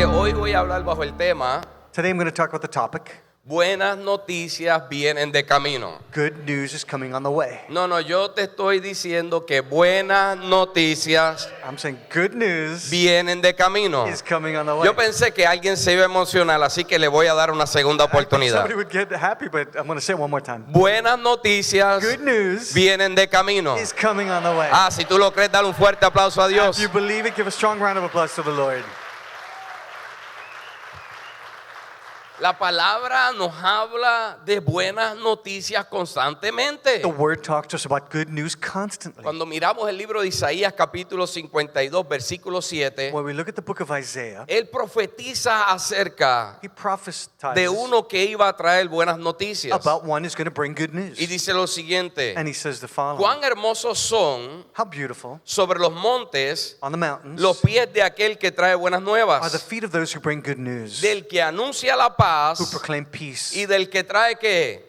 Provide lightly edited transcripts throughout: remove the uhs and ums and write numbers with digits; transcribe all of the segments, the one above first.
que hoy voy a hablar bajo el tema Today I'm going to talk about the topic, buenas noticias vienen de camino. good news is coming on the way. No, yo te estoy diciendo que buenas noticias I'm saying good news vienen de camino. is coming on the way. Yo pensé que alguien se iba a emocionar, así que le voy a dar una segunda I thought oportunidad. somebody would get happy, but I'm going to say it one more time. Buenas noticias Good news vienen de camino. is coming on the way. Si tú lo crees, dale un fuerte aplauso a If Dios. you believe it, give a strong round of applause to the Lord. La palabra nos habla de buenas noticias constantemente. The Word talks to us about good news constantly. Cuando miramos el libro de Isaías capítulo 52 versículo 7, When we look at the book of Isaiah, él profetiza acerca he prophesies de uno que iba a traer buenas noticias. about one who's going to bring good news. Y dice lo siguiente: And he says the following. cuán hermosos son How beautiful sobre los montes on the mountains los pies de aquel que trae buenas are the nuevas, feet of those who bring good news, del que anuncia la paz who proclaim peace, y del que trae ¿qué?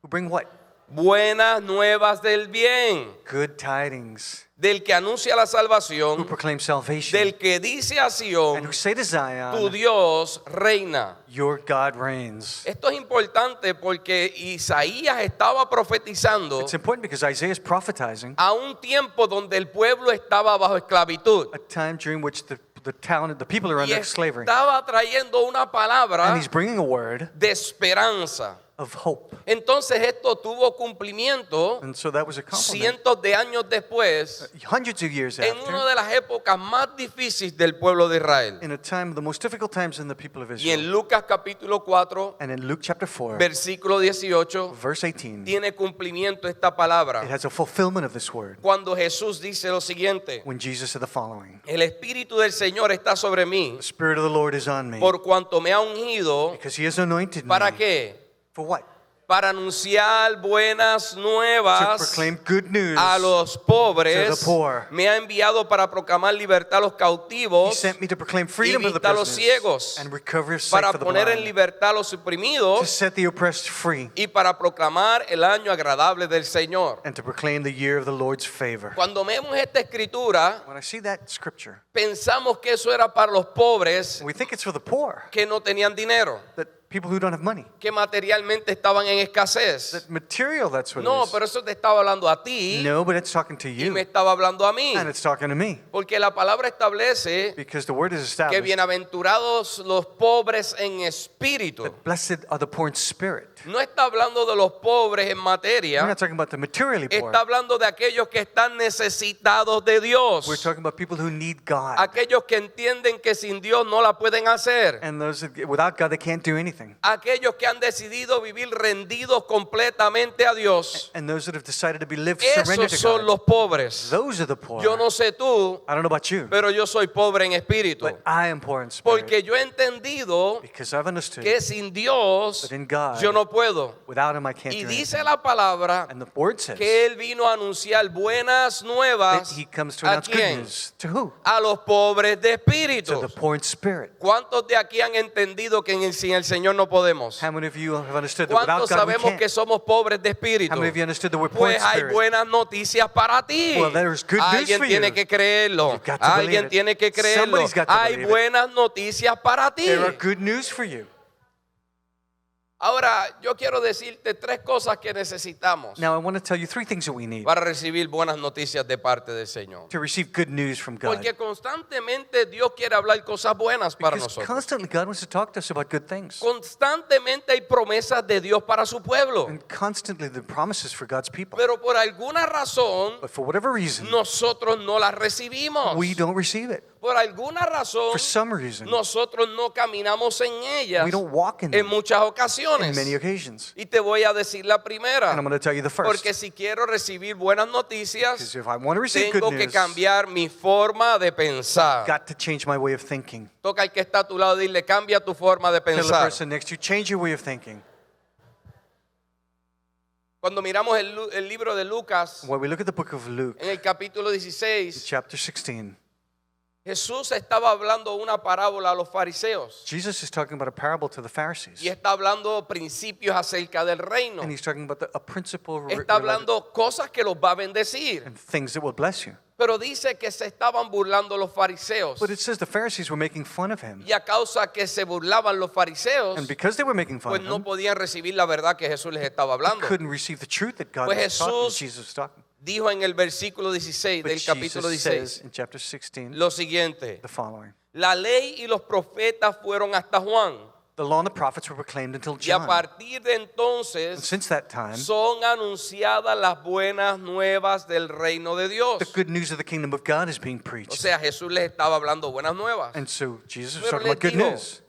who bring what? Buenas nuevas del bien, Good tidings, del que anuncia la who salvación, proclaim salvation, del que dice a and Sión, who say to tu Zion, Dios reina. your God reigns. Esto es importante porque Isaías estaba profetizando It's important because Isaiah is prophetizing a un tiempo donde el pueblo estaba bajo esclavitud a time during which the people are y under slavery. estaba trayendo una And palabra he's bringing a word de esperanza. of hope. Entonces esto tuvo cumplimiento And so that was a compliment. cientos de años después, Hundreds of years en una after, de las épocas más difíciles del pueblo de Israel. in a time, the most difficult times in the people of Y Israel. en Lucas capítulo 4, And in Luke chapter 4, versículo 18, verse 18, tiene cumplimiento esta palabra. it has a fulfillment of this word. Cuando Jesús dice lo siguiente: When Jesus said the following, el Espíritu del Señor está sobre mí, the Spirit of the Lord is on me, por cuanto me ha ungido. because he has anointed ¿Para me. qué? For what? Para anunciar buenas To nuevas proclaim good news. a los to pobres. the poor. Me ha enviado para proclamar libertad a los He cautivos, sent me to proclaim freedom to the vista a los prisoners ciegos, and recover sight para for the poner en blind, libertad a los to oprimidos set the oppressed free, y para proclamar el año agradable del Señor. and to proclaim the year of the Lord's favor. Cuando vemos esta escritura, When I see that scripture, pensamos que eso era para los pobres we think it's for the poor, que no tenían dinero, that people who don't have money, que materialmente estaban en escasez. that material, that's what No, it is. pero eso te estaba hablando a ti No, but it's talking to y you, me estaba hablando a mí. and it's talking to me, Porque la palabra establece because the word is que established bienaventurados los pobres en espíritu. that blessed are the poor in spirit. No está hablando de los pobres en We're materia, not talking about the materially poor. está hablando de aquellos que están necesitados de We're Dios. talking about people who need God, Aquellos que entienden que sin Dios no la pueden hacer. and those that, without God they can't do anything. Aquellos que han decidido vivir rendidos completamente a Dios. And those that have decided to be lived surrendered Esos to son God, los pobres. those are the poor. Yo no sé tú, I don't know about you, pero yo soy pobre en espíritu. but I am poor in spirit, Porque yo he entendido because I've understood que sin Dios that in God, yo no puedo. without Him I can't Y do dice anything. la palabra And the word says que Él vino a anunciar buenas that nuevas. He comes to ¿A announce good quién? news. To who? A los pobres de To the espíritu. poor in spirit. ¿Cuántos de aquí han entendido que sin el Señor no podemos? How many of you have understood that without ¿Cuántos God we sabemos que can't? somos pobres de espíritu? How many of you understood that we're poor in Pues hay spirit? buenas noticias para ti. Well, there's good news Alguien for tiene you. que creerlo. You've got to believe Alguien it. tiene que creerlo. Somebody's got to Hay believe it. buenas noticias para ti. There are good news for you. Ahora, yo quiero decirte tres cosas que necesitamos Now I want to tell you three things that we need para recibir buenas noticias de parte del Señor. to receive good news from God. Porque constantemente Dios quiere hablar cosas buenas para Because nosotros. constantly God wants to talk to us about good things. Constantemente hay promesas de Dios para su pueblo. And constantly the promises for God's people. Pero por alguna razón But for whatever reason, nosotros no las recibimos. we don't receive it. Por alguna razón For some reason, nosotros no caminamos en ellas we don't walk in en them muchas in ocasiones. many occasions. Y te voy a decir la primera. And I'm going to tell you the first. Porque si quiero recibir buenas Because noticias, if I want to receive tengo good que news, cambiar mi forma de pensar. got to change my way of thinking. Toca al que está a tu lado y dile, cambia tu forma de Tell the pensar. person next to you, change your way of thinking. Cuando miramos el libro de Lucas, When we look at the book of Luke, en el capítulo 16, chapter 16, Jesús estaba hablando una parábola a los fariseos. Jesus is talking about a parable to the Pharisees. Y está hablando principios acerca del reino. And he's talking about a principle Está hablando cosas que los va a bendecir. and things that will bless you. Pero dice que se estaban burlando los fariseos. But it says the Pharisees were making fun of him. Y a causa que se burlaban los fariseos, And because they were making fun pues of no him, podían recibir la verdad que Jesús les estaba they hablando. couldn't receive the truth that God Pues was talking, Jesús Jesus was talking. Dijo en el versículo 16 But del capítulo Jesus 16 says in chapter 16 lo siguiente: the following. la ley y los profetas fueron hasta Juan, The law and the prophets were proclaimed until y a John. partir de And entonces since that time, son anunciadas las buenas nuevas del reino de Dios. the good news of the kingdom of God is being O preached. sea, Jesús les estaba hablando buenas nuevas. And so Jesus was Pero talking about les good dijo, news.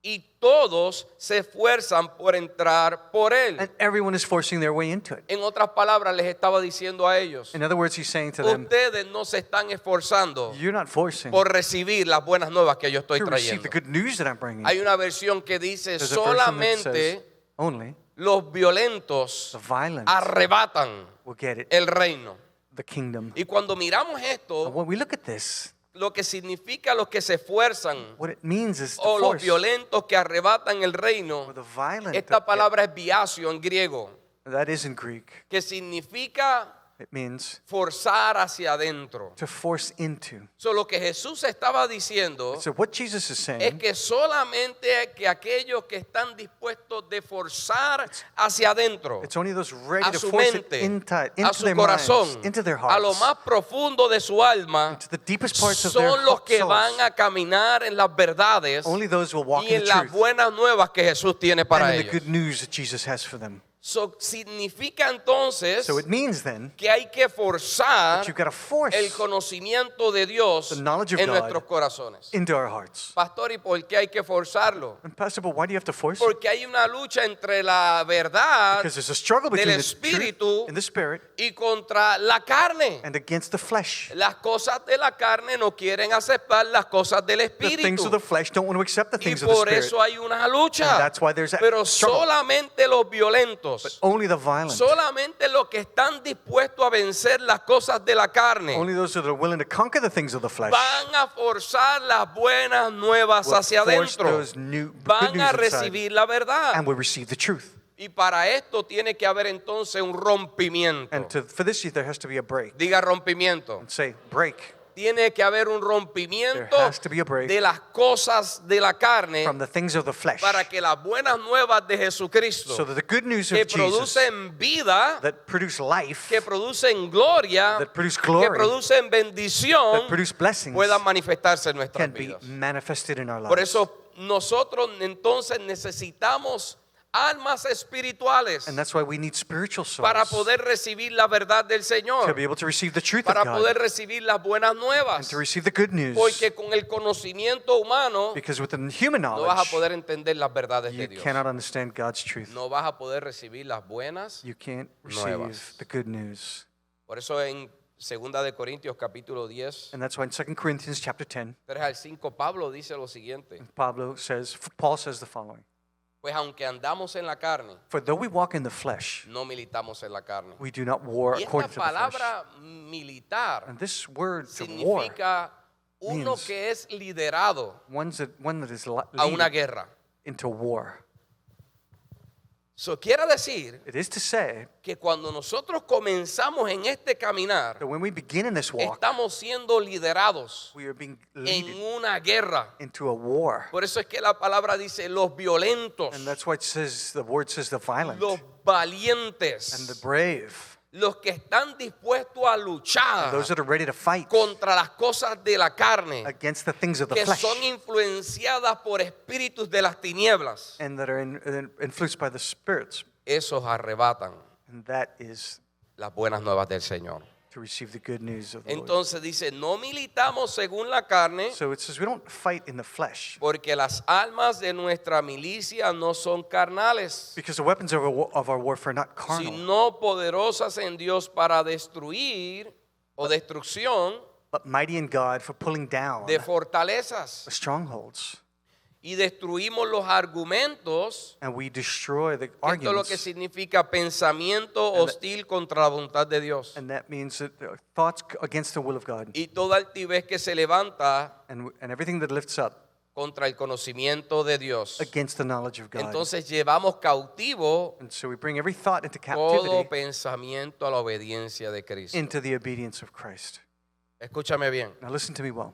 y todos se esfuerzan por entrar por él. And everyone is forcing their way into it. En otras palabras, les estaba diciendo a ellos: In other words, he's saying to them, ustedes no se están esforzando you're not forcing por recibir las buenas nuevas que yo estoy to receive trayendo. the good news that I'm bringing. Hay una versión que dice: There's a version that says solamente only los violentos the violent arrebatan will get it, el reino. the kingdom. Y cuando miramos And esto, when we look at this, lo que significa los que se esfuerzan what it means is the o los force violentos que arrebatan el or reino, the violent. esta palabra es biasio en griego, That is in Greek. que significa It means forzar hacia adentro. to force into. So, lo que Jesús estaba diciendo So what Jesus is es saying que solamente que aquellos que están dispuestos de forzar hacia adentro, it's only those ready a to su force mente, it a into su their corazón, minds, into their a lo hearts, más profundo de su alma, to the deepest parts of their son los que souls. van a caminar en las verdades Only those will walk y in en the las truth buenas nuevas que Jesús tiene para and in the ellos. good news that Jesus has for them. So, significa entonces So it means then que hay que forzar that you've got to force el conocimiento de Dios the knowledge of en God nuestros corazones. into our hearts. Pastor, ¿y por qué hay que forzarlo? And Pastor, but why do you have to force it? Porque hay una lucha entre la verdad Because there's a struggle del between the espíritu truth in the spirit y contra la carne. and against the flesh. Las cosas de la carne no quieren aceptar las cosas del The things of espíritu. the flesh don't want to accept the Y things of the por spirit. eso hay una lucha. And that's why there's that Pero struggle. solamente los violentos, Only the violent, solamente los que están dispuestos a vencer las cosas de la carne, only those that are willing to conquer the things of the flesh van a forzar las buenas nuevas will hacia force adentro. those new good Van news a inside recibir la verdad. and will receive the truth. Y para esto tiene que haber entonces un rompimiento. And for this there has to be a break. Diga rompimiento. Say, break Tiene que haber un rompimiento There has to be a break de las cosas de la carne from the things of the flesh para que las buenas nuevas de Jesucristo, so that the good news que of Jesus producen vida, that produce life, que producen gloria, that produce que glory, producen bendición, that produce blessings puedan manifestarse en nuestras can be vidas. manifested in our Por lives. eso nosotros entonces necesitamos almas espirituales And that's why we need spiritual para souls poder recibir la verdad del to Señor, be able to receive the truth of para God poder recibir las buenas and nuevas. to receive the good news. Porque con el conocimiento humano Because with the human no vas a knowledge, poder entender las verdades de you Dios. cannot understand God's truth. No vas a poder recibir las buenas. You can't receive Nuevas. the good news. Por eso en 2 de Corintios capítulo 10, And that's why in 2 Corinthians chapter 10, 3 al 5, Pablo dice lo siguiente: Paul says the following. pues aunque andamos en la carne, For though we walk in the flesh, no militamos en la carne. we do not war Y according esta to the flesh. palabra militar And this word to war, significa uno means que es liderado one that is a una leading guerra. into war. Eso quiere decir It is to say que cuando nosotros comenzamos en este caminar, that when we begin in this walk, estamos siendo liderados we are being en led una guerra. into a war. Por eso es que la palabra dice los violentos, And that's why the word says the violent los and the valientes, brave, los que están dispuestos a luchar and those that are ready to fight contra las cosas de la carne, against the things of the que flesh son influenciadas por espíritus de las tinieblas. and that are influenced by the spirits. Esos arrebatan And that is las buenas nuevas del Señor. to receive the good news of the Lord. Entonces dice, no militamos según la carne, So it says we don't fight in the flesh porque las armas de nuestra milicia no son carnales, because the weapons of our warfare are not carnal, sino poderosas en Dios para destruir o destrucción but mighty in God for pulling down de fortalezas. the strongholds. Y destruimos los argumentos. And we destroy the Esto es lo que arguments. significa pensamiento hostil contra la voluntad de Dios. And that means that thoughts against the will of God. Y toda altivez que se levanta And everything that lifts up contra el conocimiento de Dios. against the knowledge of God. Entonces llevamos cautivo And so we bring every thought into todo captivity pensamiento a la obediencia de Cristo. into the obedience of Christ. Escúchame bien. Now listen to me well.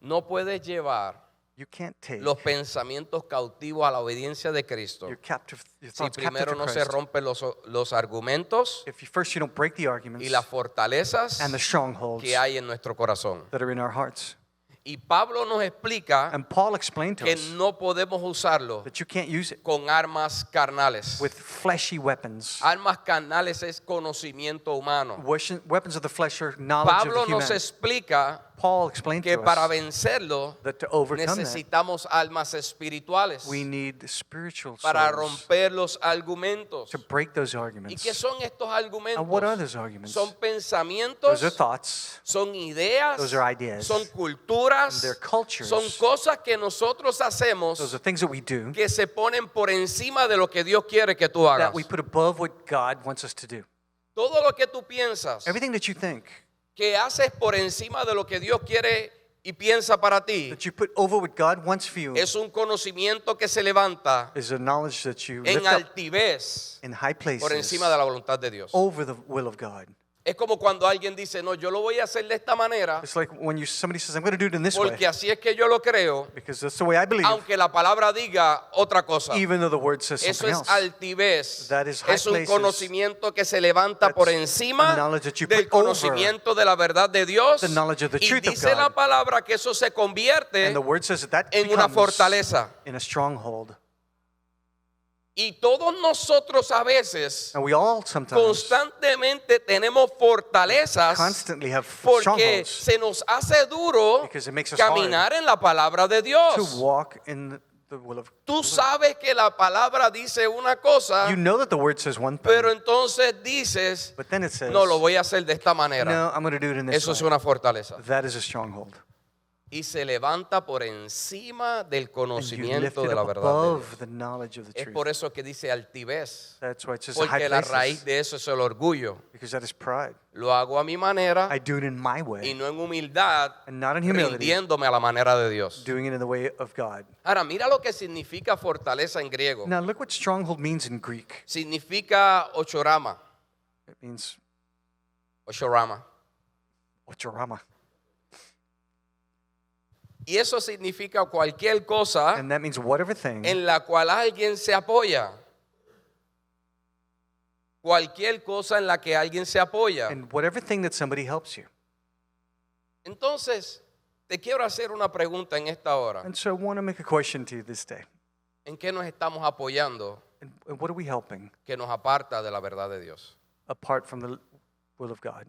No puedes llevar You can't take los pensamientos cautivos a la obediencia de Cristo your si thoughts captive primero to no se Christ. rompen los argumentos If first you don't break the arguments y las fortalezas and the strongholds que hay en nuestro corazón. that are in our hearts. Y Pablo nos explica And Paul explained to que us no podemos usarlo that you can't use it con armas carnales. with fleshy weapons. Armas carnales es conocimiento humano. Weapons of the flesh are knowledge Pablo of the nos human. explica Paul explained que to para us vencerlo that to overcome that, necesitamos almas espirituales we need spiritual para souls romper los argumentos. to break those ¿Y arguments. qué son estos argumentos? And what are those arguments? Son Those pensamientos, are thoughts, son ideas, Those are ideas. son culturas, and they're cultures. son cosas que nosotros hacemos Those are things that we do que se ponen por encima de lo que Dios quiere que tú hagas. that we put above what God wants us to do. Todo lo que tú piensas Everything that you think, que haces por encima de lo que Dios quiere y piensa para ti that you put over what God wants for you, es un conocimiento que se levanta is a knowledge that you en lift up altivez in high places por encima de la voluntad de Dios. over the will of God. Es como cuando alguien dice, no, yo lo voy a hacer de esta manera It's like when somebody says, I'm going to do it in this way, porque así es que yo lo creo, because that's the way I believe, aunque la palabra diga otra cosa. even though the word says Eso something es else. altivez. That is high Es un places. conocimiento que se levanta That's por a encima knowledge that you del put over conocimiento de la verdad de Dios. the knowledge of the Y truth of dice la God. palabra que eso se convierte And the word says that en una becomes fortaleza. in a stronghold. Y todos nosotros a veces And we all sometimes constantemente tenemos fortalezas constantly have porque strongholds se nos hace duro because it makes us caminar en la palabra de to Dios. walk in the will of Tú sabes que la palabra dice una cosa, You know that the word says one thing, pero entonces dices, but then it says, no, lo voy a hacer de esta manera. no, I'm going to do it in this Eso es way. una fortaleza. That is a stronghold. Y se levanta por encima del And you lift conocimiento it de la up verdad de Dios. above the knowledge of the Es truth. por eso que dice altivez, That's why it says high porque la places, raíz de eso es el orgullo. because that is pride. Lo hago a mi manera I do it in my y way, no en humildad, and not in humility, rindiéndome a la manera de Dios. doing it in the way of God. Ahora, mira lo que significa fortaleza en griego. Now look what stronghold means in Greek. Significa ochorama. It means Ochorama. ochorama, Y eso significa cualquier cosa and that means whatever thing en la cual alguien se apoya. Cualquier cosa en la que alguien se apoya. and whatever thing that somebody helps you. Entonces, te quiero hacer una pregunta en esta hora. And so I want to make a question to you this day. ¿En qué nos estamos apoyando And what are we helping que nos aparta de la verdad de Dios? apart from the will of God?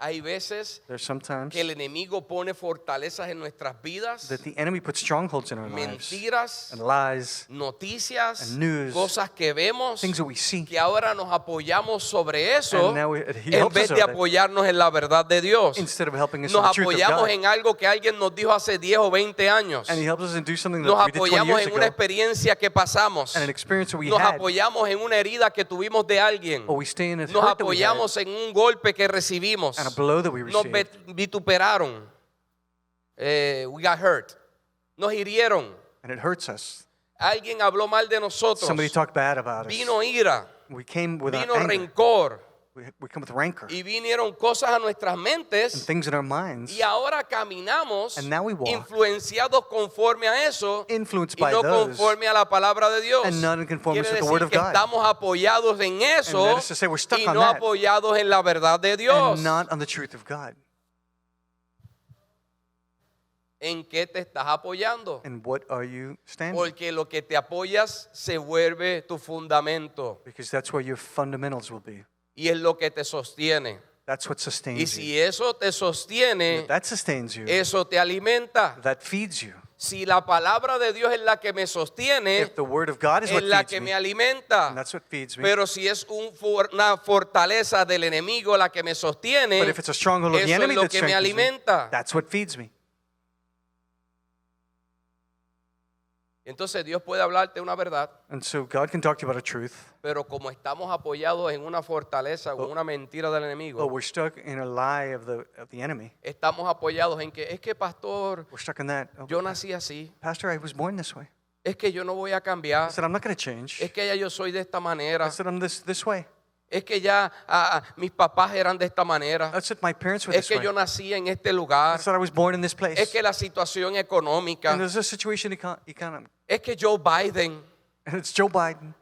Hay veces There's sometimes que el enemigo pone fortalezas en nuestras vidas, that the enemy puts strongholds in our lives mentiras, and lies, noticias, and news, cosas que vemos, things that we see. que ahora nos apoyamos sobre eso And now he en helps vez us de over it, apoyarnos en la verdad de Dios. instead of helping us in Nos the truth of apoyamos God. en algo que alguien nos dijo hace 10 o 20 años. And he helps us in do something that Nos we did 20 apoyamos years en una ago, experiencia que pasamos. and an experience that we Nos had, apoyamos en una herida que tuvimos de alguien. or we stay in a Nos hurt that we had, apoyamos en un golpe que recibimos. and a blow that we Nos received. vituperaron. We got hurt. Nos hirieron. And it hurts us. Alguien habló mal de nosotros. Somebody talked bad about us. Vino ira. We came with Vino anger. rencor. We come with rancor Y vinieron cosas a nuestras and mentes. things in our minds, Y ahora caminamos And now we walk influenciados conforme a eso influenced y by no those, conforme a la palabra de Dios. and not in conformance Quiere with the decir word of que God. estamos apoyados en eso that is to say we're stuck y on no that, apoyados en la verdad de Dios. and not on the truth of God. ¿En qué te estás apoyando? And what are you standing? Porque lo que te apoyas se vuelve tu fundamento Because that's where your fundamentals will be. y es lo que te sostiene. That's what Y sustains you. si eso te sostiene, If that sustains you, eso te alimenta. that feeds you. Si la palabra de Dios es la que me sostiene, If the word of God is es what la feeds que me me, alimenta. and that's what feeds me. Pero si es una fortaleza del enemigo la que me sostiene, But if it's a stronghold of the eso es enemy lo that que me strengthens me, alimenta. that's what feeds me. Entonces Dios puede hablarte una verdad, And so God can talk to you about a truth, pero como estamos apoyados en una fortaleza o una mentira del but enemigo, we're stuck in a lie of the enemy. estamos apoyados en que es que pastor, We're stuck in that. Oh, yo nací así, Pastor, I was born this way. es que yo no voy a I cambiar, said, I'm not going to change. es que ya yo soy de esta manera. I said, I'm this way. Es que ya mis papás eran de esta manera. That's it. My parents were Es this que way. yo nací en este lugar. That's that I was born in this place. Es que la situación económica. And there's a situation economic. Es que Joe Biden. And it's Joe Biden.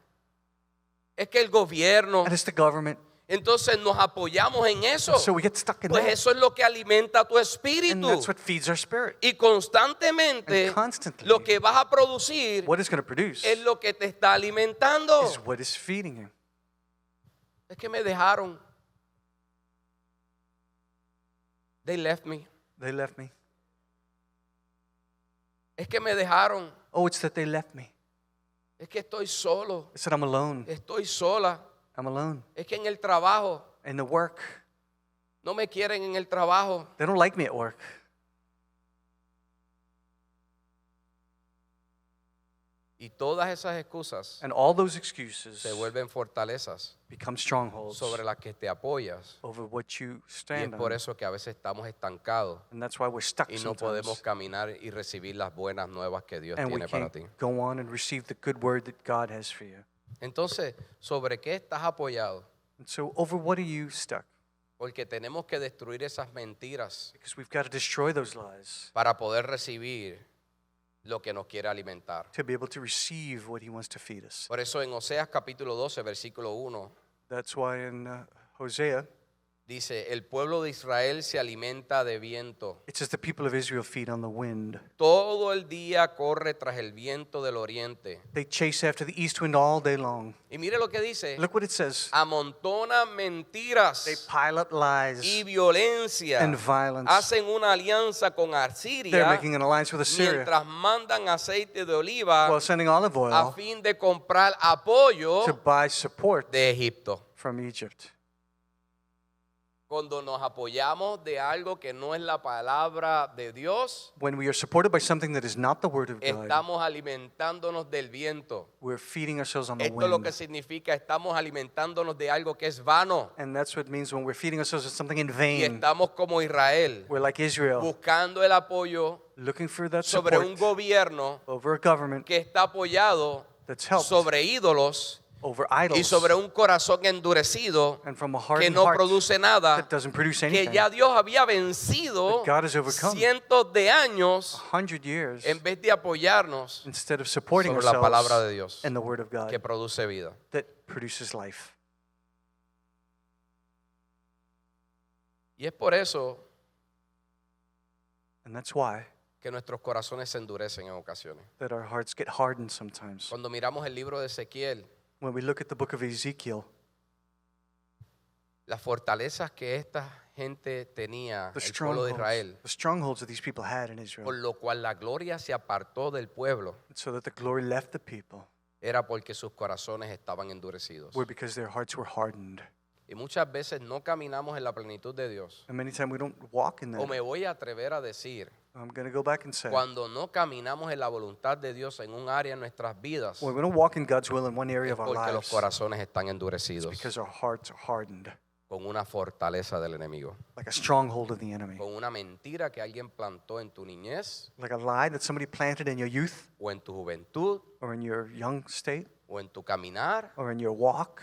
Es que el gobierno. And it's the government. Entonces nos apoyamos en eso. So we get stuck in Pues that. eso es lo que alimenta tu And espíritu. that's what feeds our spirit. Y constantemente And constantly, lo que vas a producir what it's going to produce es lo que te está alimentando. is what is feeding you. Es que me dejaron. They left me. They left me. Es que me dejaron. Oh, it's that they left me. Es que estoy solo. It's that I'm alone. Estoy sola. I'm alone. Es que en el trabajo In the work, no me quieren en el trabajo. they don't like me at work. Y todas esas excusas And all those excuses se vuelven fortalezas become strongholds sobre las que te apoyas. over what you Y es stand por on. eso que a veces estamos estancados And that's why we're stuck y no podemos sometimes. caminar y recibir las buenas nuevas que Dios And we tiene para can't ti. go on and receive the good word that God has for you. Entonces, ¿sobre qué estás apoyado? And so over what are you stuck? Porque tenemos que destruir esas mentiras Because we've got to destroy those lies para poder recibir lo que nos quiere alimentar. to be able to receive what he wants to feed us. Por eso en Oseas capítulo 12, versículo 1, That's why in Hosea, dice, el pueblo de Israel se alimenta de viento. it says the people of Israel feed on the wind. Todo el día corre tras el viento del oriente. They chase after the east wind all day long. Y mire lo que dice, Look what it says. amontona mentiras They pile up lies y violencia. and violence. Hacen una alianza con They're Asiria making an alliance with Assyria mientras mandan aceite de oliva while sending olive a oil fin de comprar apoyo to buy support de Egipto. from Egypt. Cuando nos apoyamos de algo que no es la palabra de Dios, When we are supported by something that is not the word of God, estamos alimentándonos del viento. we're feeding ourselves on the Esto lo que wind. significa, estamos alimentándonos de algo que es vano. And that's what it means when we're feeding ourselves on something in Y vain. estamos como Israel, We're like Israel, buscando el apoyo looking for that sobre un support gobierno over a government que está apoyado that's helped sobre ídolos over y idols sobre un corazón endurecido and from a que hardened no heart produce nada, that doesn't produce que anything. ya Dios había vencido That God has overcome. cientos de años 100 years en vez de apoyarnos instead of supporting sobre la palabra de ourselves Dios in the word of God que produce vida. that produces life. Y es por eso And that's why que nuestros corazones se endurecen en ocasiones. that our hearts get hardened sometimes. Cuando miramos el libro de Ezequiel, When we look at the book of Ezekiel, las fortalezas que esta gente tenía, the el pueblo de Israel, strongholds that these people had in por Israel, lo cual la gloria se apartó del pueblo, so that the glory left the people, era porque sus corazones estaban endurecidos. were because their hearts were hardened. Y muchas veces no caminamos en la plenitud de Dios. And many times we don't walk in O that. me voy a atrever a decir, I'm going to go back and say, cuando no caminamos en la voluntad de Dios en un área de nuestras vidas, when we don't walk in God's will in one area es of our porque los lives, corazones están it's endurecidos because our hearts are hardened, con una fortaleza del enemigo, like a stronghold of the enemy, con una mentira que alguien plantó en tu niñez like a lie that somebody planted in your youth o en tu juventud or in your young state o en tu caminar, or in your walk,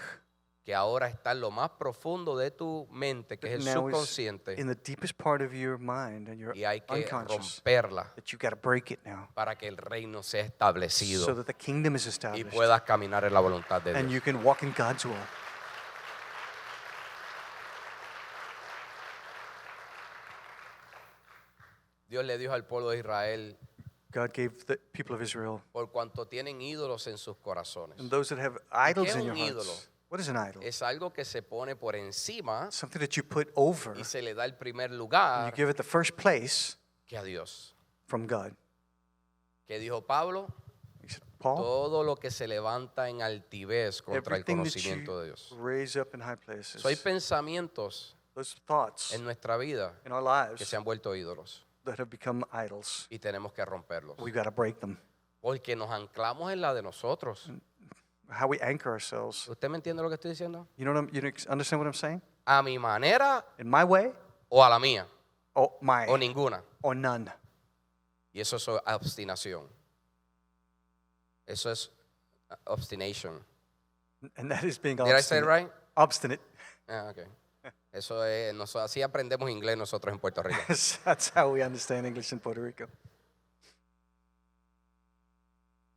que ahora está en lo más profundo de tu mente, que es el now is subconsciente, in the deepest part of your mind and your y hay que unconscious, romperla that you got to break it now para que el reino sea so establecido that the kingdom is y established puedas caminar en la voluntad de and Dios. you can walk in God's will. Dios le dijo al pueblo de Israel, God gave the people of Israel por cuanto tienen ídolos en sus corazones. and those that have idols es in your un ídolo? hearts. What is an idol? Es algo que se pone por encima Something that you put over y se le da el primer and you lugar give it the first place que a Dios. from God. ¿Qué dijo Pablo? He said, Paul, Todo lo que se levanta en altivez contra el everything that conocimiento de you Dios. raise up in high places, So, hay pensamientos those thoughts en nuestra vida in our que lives se han vuelto ídolos that have become idols, y tenemos que romperlos. we've got to break them. Porque nos anclamos en la de nosotros. How we anchor ourselves. ¿Usted me entiende lo que estoy diciendo? You know you understand what I'm saying? ¿A mi manera In my way o a la mía? or my O ninguna. or none. Y eso es obstinación. Eso es obstination. And that is being Did I say it obstinate. right? Obstinate. Ah, ok. Eso es, así aprendemos inglés nosotros en Puerto Rico. That's how we understand English in Puerto Rico.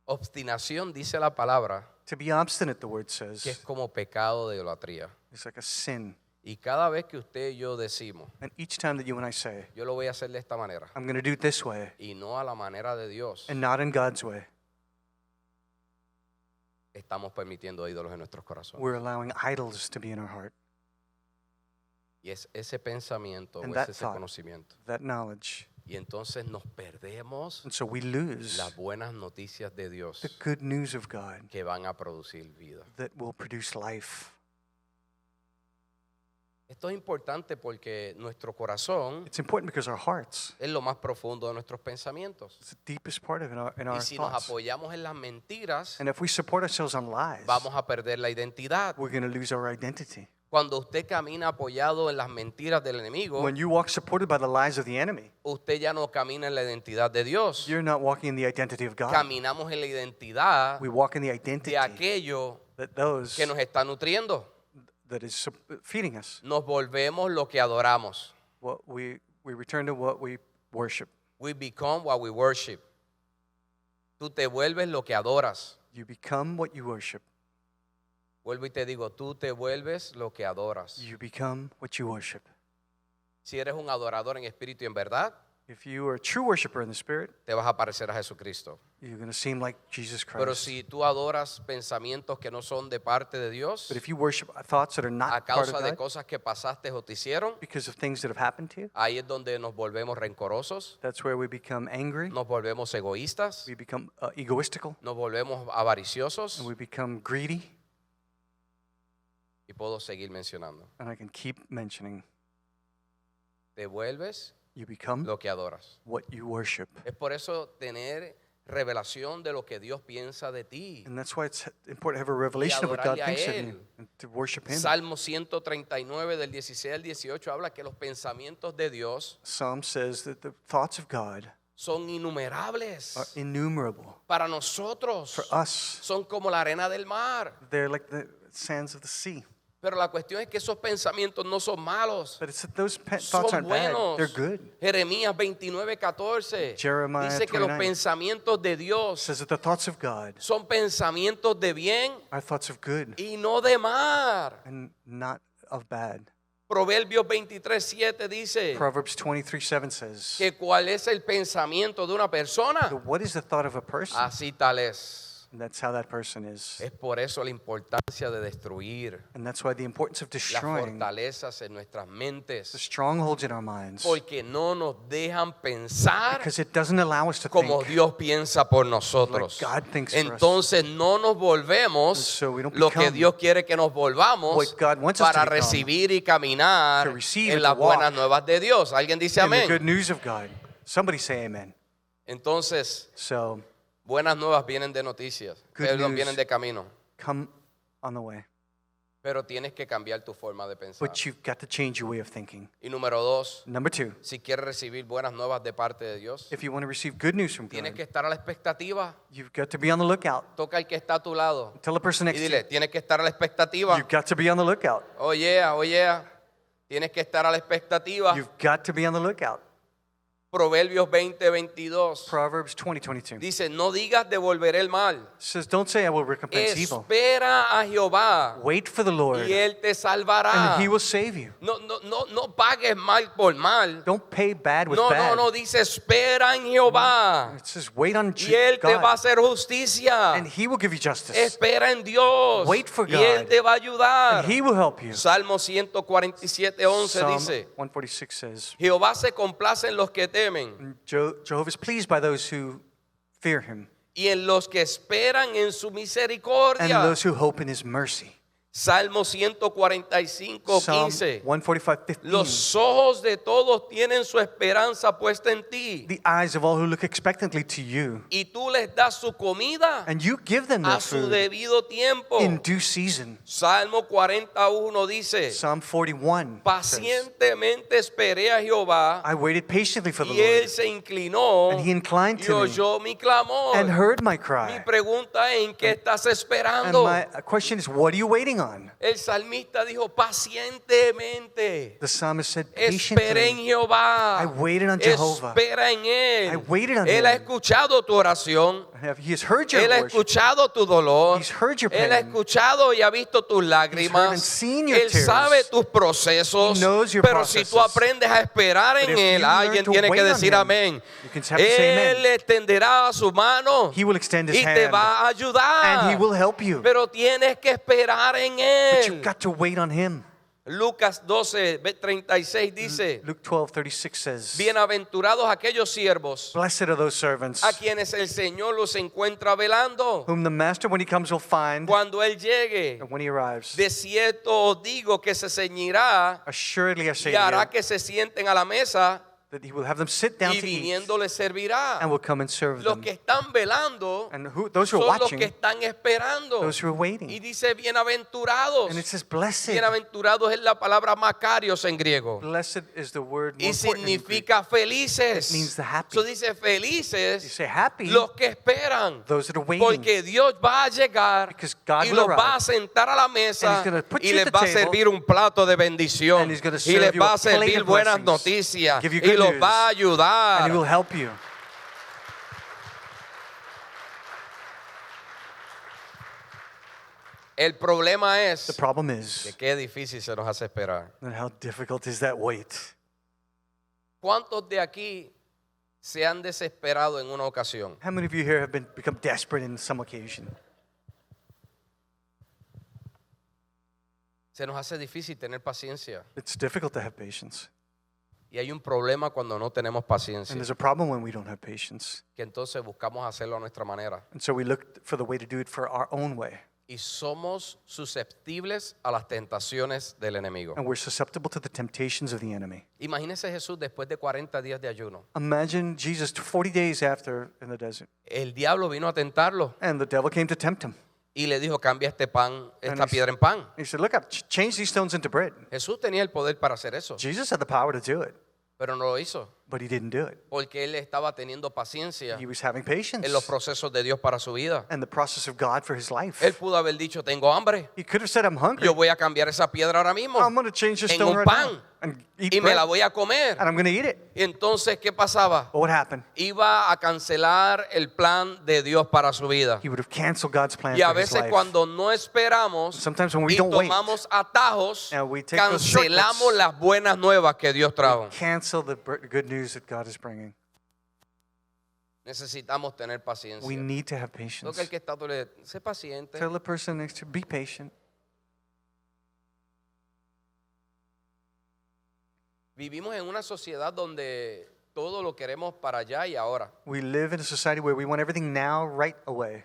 Obstinación dice la palabra To be obstinate, the word que es says, como pecado de idolatría. it's like a sin. Y cada vez que usted y yo decimos, And each time that you and I say, yo lo voy a hacer de esta manera I'm going to do it this way y no a la manera de Dios, and not in God's way, estamos permitiendo ídolos en nuestros corazones. we're allowing idols to be in our heart. Y es ese pensamiento o And es that ese thought. conocimiento. That knowledge. Y entonces nos perdemos And so we lose las buenas noticias de Dios the good news of God que van a producir vida. that will produce life. Esto es importante porque nuestro corazón It's important because our hearts, es lo más profundo de nuestros pensamientos. it's the deepest part of it in our Y si nos thoughts. apoyamos en las mentiras, And if we support ourselves on lies, vamos a perder la identidad. we're going to lose our identity. Cuando usted camina apoyado en las mentiras del enemigo, When you walk supported by the lies of the enemy, usted ya no camina en la identidad de Dios. you're not walking in the identity of God. Caminamos en la identidad We walk in the identity de aquello that those que nos está nutriendo. that is feeding us. Nos volvemos lo que adoramos. What we return to what we worship. We become what we worship. Tú te vuelves lo que adoras. You become what you worship. Vuelvo y te digo, tú te vuelves lo que adoras. You become what you worship. Si eres un adorador en espíritu y en verdad, If you are a true worshiper in the Spirit, te vas a parecer a Jesucristo. you're going to seem like Jesus Pero Christ. si tú adoras pensamientos que no son de parte de Dios, But if you worship thoughts that are a not part causa of de God, cosas que pasaste o te hicieron, because of things that have happened to you, ahí es donde nos volvemos rencorosos, that's where we become angry, nos volvemos egoístas, we become egoistical, nos volvemos avariciosos and we become greedy. y puedo seguir mencionando. And I can keep mentioning, Te vuelves you become lo que adoras. what you worship. Es por eso tener revelación de lo que Dios piensa de ti. And that's why it's important to have a revelation of what God adorarle a thinks of Él. you and to worship Him. Salmo 139 del 16 al 18 habla que los pensamientos de Dios Psalm says that the thoughts of God son are innumerables innumerable. para nosotros. For us, Son como la arena del mar. they're like the sands of the sea. Pero la cuestión es que esos pensamientos no son malos. But it's that those Son thoughts aren't bad. buenos. They're good. Jeremías 29:14 Jeremiah dice que los 29 pensamientos de It Dios says that the thoughts of God son pensamientos de bien are thoughts of good y no de mal. and not of bad. Proverbios 23:7 dice Proverbs 23:7 says, que cuál es el pensamiento de una persona, what is the thought of a person? así tal es. And that's how that person is. Es por eso la importancia de destruir And that's why the importance of las destroying fortalezas en nuestras the mentes, strongholds in our minds. porque no nos dejan pensar Because it doesn't allow us to como think Dios piensa por nosotros. like God thinks for us. Entonces no nos volvemos And so we don't lo que become Dios quiere que nos volvamos what God wants us to para become, recibir y caminar to receive en and las to walk buenas nuevas de Dios. ¿Alguien dice in the amén? good news of God. Somebody say amen. Entonces, So buenas nuevas vienen de noticias, Good perdón, news. vienen de camino. come on the way. Pero tienes que cambiar tu forma de pensar. But you've got to change your way of thinking. Y número 2, Number 2, si quieres recibir buenas nuevas de parte de Dios, if you want to receive good news from tienes God, que estar a la expectativa. you've got to be on the lookout. Toca al que está a tu lado Tell the person y next to dile, you, tienes que estar a la expectativa. you've got to be on the lookout. Oh yeah. Tienes que estar a la expectativa. You've got to be on the lookout. Proverbios 20:22 Proverbs 20:22 dice, no digas devolveré el mal. says, don't say I will recompense evil. Espera a Jehová Wait for the Lord, y Él te salvará. and He will save you. No pagues mal por mal. Don't pay bad with bad. No, dice espera en Jehová It says, wait on y Él te va a God, hacer justicia. and He will give you justice, Espera en Dios Wait for y Él God, te va a ayudar. and He will help you. Salmo 147:11 Psalm dice, 146 says, Jehová se complace en los que temen Jehovah is pleased by those who fear Him, y en los que esperan en su and misericordia. those who hope in His mercy. Salmo Psalm 145:15. 145:15. Los ojos de todos tienen su esperanza puesta en ti The eyes of all who look expectantly to you, y tú les das su comida and you give them their a su food debido tiempo. in due season. Salmo 41 dice, Psalm 41 says, pacientemente esperé a Jehová I waited patiently for the y Él Lord, se inclinó and He inclined y to me oyó mi clamor. and heard my Mi cry. pregunta es, ¿en qué estás And esperando? my question is, what are you waiting waiting on? El salmista dijo pacientemente. The psalmist said, Espera en patiently. Jehová. I waited on Jehovah. Espera en Él. I waited on Él ha him. escuchado tu oración. He has heard your Él ha worship. escuchado tu dolor. He's heard your Él ha pain. escuchado y ha visto tus heard lágrimas. and seen your Él tears. sabe tus procesos. He knows your Pero si tú processes. aprendes a esperar But en if Él, you alguien learn to tiene que wait on decir him, amén. you can have to say Él amen. extenderá su mano He will extend his y te hand. va a ayudar. And he will help you. Pero tienes que esperar en But you've Él. got to wait on him. Lucas 12:36 dice: Luke 12:36 says, bienaventurados aquellos siervos blessed are those servants a quienes el Señor los encuentra velando whom the master, when he comes, will find, cuando Él llegue. and when he arrives. De cierto os digo que se ceñirá Assuredly I say y hará to que se sienten a la mesa you, that he will have them sit down y to eat, viniendo les servirá. and will come and serve Los them. que están velando And those who are son los que watching, están esperando. those who are Y waiting. dice bienaventurados. And it says, blessed. Bienaventurados es la palabra makarios en griego. Blessed is the word more Y important in Greek. significa felices. It means the happy. Eso dice felices You say happy, los que esperan. those that are waiting. Porque Dios va a llegar Because God y will los arrive. va a sentar a la mesa And he's gonna put y you les at the va a table. servir un plato de bendición And he's gonna y serve les you va a a servir plate of buenas blessings. noticias Give you y good los news. va a And he will ayudar. help you. El problema The es problem que is, qué difícil se nos hace esperar. and how difficult is that wait? ¿Cuántos de aquí se han desesperado en una ocasión? How many of you here have become desperate in some occasion? Se nos hace difícil tener paciencia. It's difficult to have patience. Y hay un problema cuando no tenemos paciencia, And there's a problem when we don't have patience. que entonces buscamos hacerlo a nuestra manera. And so we look for the way to do it for our own way. Y somos susceptibles a las tentaciones del enemigo. And we're susceptible to the temptations of the enemy. Imagínese Jesús después de 40 días de ayuno. Imagine Jesus 40 days after in the desert. El diablo vino a tentarlo And the devil came to tempt him. y le dijo, cambia esta And piedra en pan. He said, look up, change these stones into bread. Jesús tenía el poder para hacer eso, Jesus had the power to do it, pero no lo hizo but he didn't do it. porque él estaba teniendo paciencia He was having patience en los procesos de Dios para su vida. and the process of God for his life. Él pudo haber dicho, tengo hambre, He could have said, I'm hungry. yo voy a cambiar esa piedra ahora mismo I'm going to change this en stone un right pan now and eat y me la bread. voy a comer. And I'm going to eat it. Y entonces, ¿qué pasaba? But what happened? Iba a cancelar el plan de Dios para su vida. He would have canceled God's plan Y a for his veces life. cuando no esperamos Sometimes when we y don't wait, tomamos atajos, and we take those cancelamos shortcuts, las buenas nuevas que Dios trajo. cancel the good news that God is bringing. Necesitamos tener We paciencia. need to have Creo patience. que el que está a tu lado, sé paciente. Tell the person next to you, be patient. Vivimos en una sociedad donde todo lo queremos para allá y ahora. We live in a society where we want everything now, right away.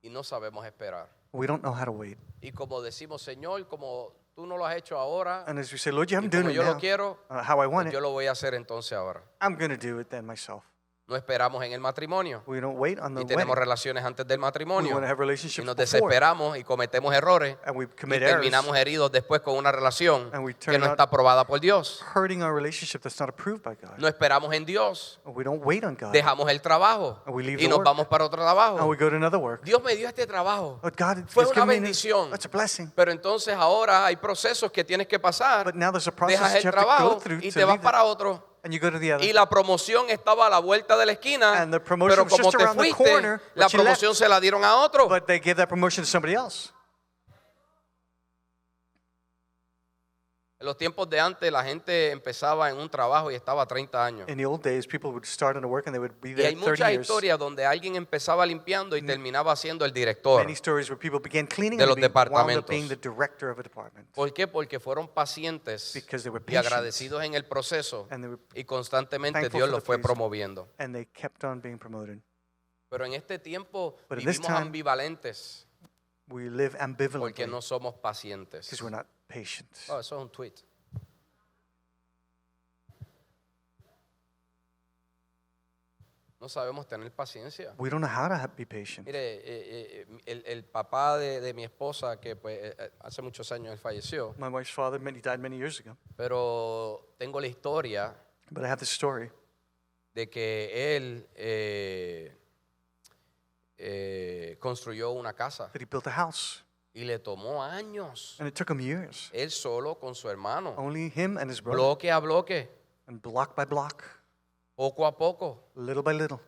Y no sabemos esperar. We don't know how to wait. Y como decimos, Señor, como tú no lo has hecho ahora, And as we say, Lord, you y haven't done como it yo lo now, quiero, how I want pues it, yo lo voy a hacer entonces ahora. I'm going to do it then myself. No esperamos en el matrimonio We don't wait on the y tenemos wedding. relaciones antes del We matrimonio want to have y relationships nos before. desesperamos y cometemos errores And we y commit errors, terminamos heridos después con una relación And we que turn no out- está aprobada por Dios. hurting our relationship that's not approved by God. No esperamos en Dios, We don't wait on God. dejamos el trabajo And we leave y the nos work. vamos para otro And trabajo. we go to another work. Dios me dio este trabajo, But God Fue has una given me bendición. That's a blessing. pero entonces ahora hay procesos que tienes que pasar. But now there's a process Dejas that el you have to go trabajo through y to te vas leave para it. otro. And you go to the other. Y la promoción estaba a la vuelta de la esquina, And the promotion pero was como just te around the fuiste, corner, la but you promoción left. se la dieron a otro. But they gave that promotion to somebody else. En los tiempos de antes la gente empezaba en un trabajo y estaba 30 años. In the old days, people would start on a work and they would be Y there hay 30 muchas years. historias donde alguien empezaba limpiando y terminaba siendo el director. Many stories where people began cleaning de and los they wound up departamentos. being the director of a department. ¿Por qué? Porque fueron pacientes Because they were y patient. agradecidos en el proceso And they were y constantemente thankful Dios for los the fue praise. promoviendo. And they kept on being promoted. Pero en este tiempo But in this vivimos time, ambivalentes We live porque ambivalently no somos pacientes. because we're not patient. Oh, eso es un tweet. No sabemos tener paciencia. We don't know how to be patient. Mire, el papá de mi esposa, que pues hace muchos años él falleció, My wife's father, he died many years ago. pero tengo la historia But I have this story de que él construyó una casa that he built a house. Y le tomó años. And it took him years. Él solo con su hermano. Only him and his brother. Bloque a bloque. And block by block, Poco a poco. little by little.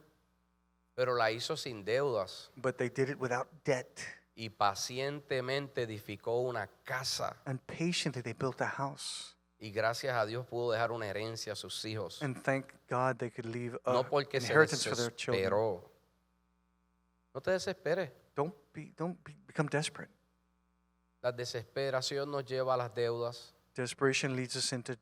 Pero la hizo sin deudas. But they did it without debt. Y pacientemente edificó una casa. And patiently they built a house. Y gracias a Dios pudo dejar una herencia a sus hijos. And thank God they could leave No an porque se inheritance for their children. desesperó. No te desesperes. Become desperate. La desesperación nos lleva a las deudas, Desperation leads us into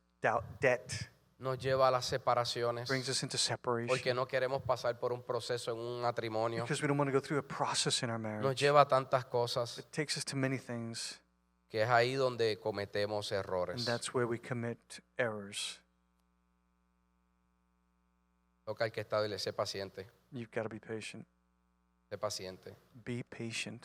debt, nos lleva a las separaciones, brings us into separation. porque no queremos pasar por un proceso en un matrimonio. Because we don't want to go through a process in our Nos marriage. lleva a tantas cosas It takes us to many things, que es ahí donde cometemos and errores. that's where we commit errors. Toca al que está y le sé paciente, You've got to be patient. sé paciente. Be patient.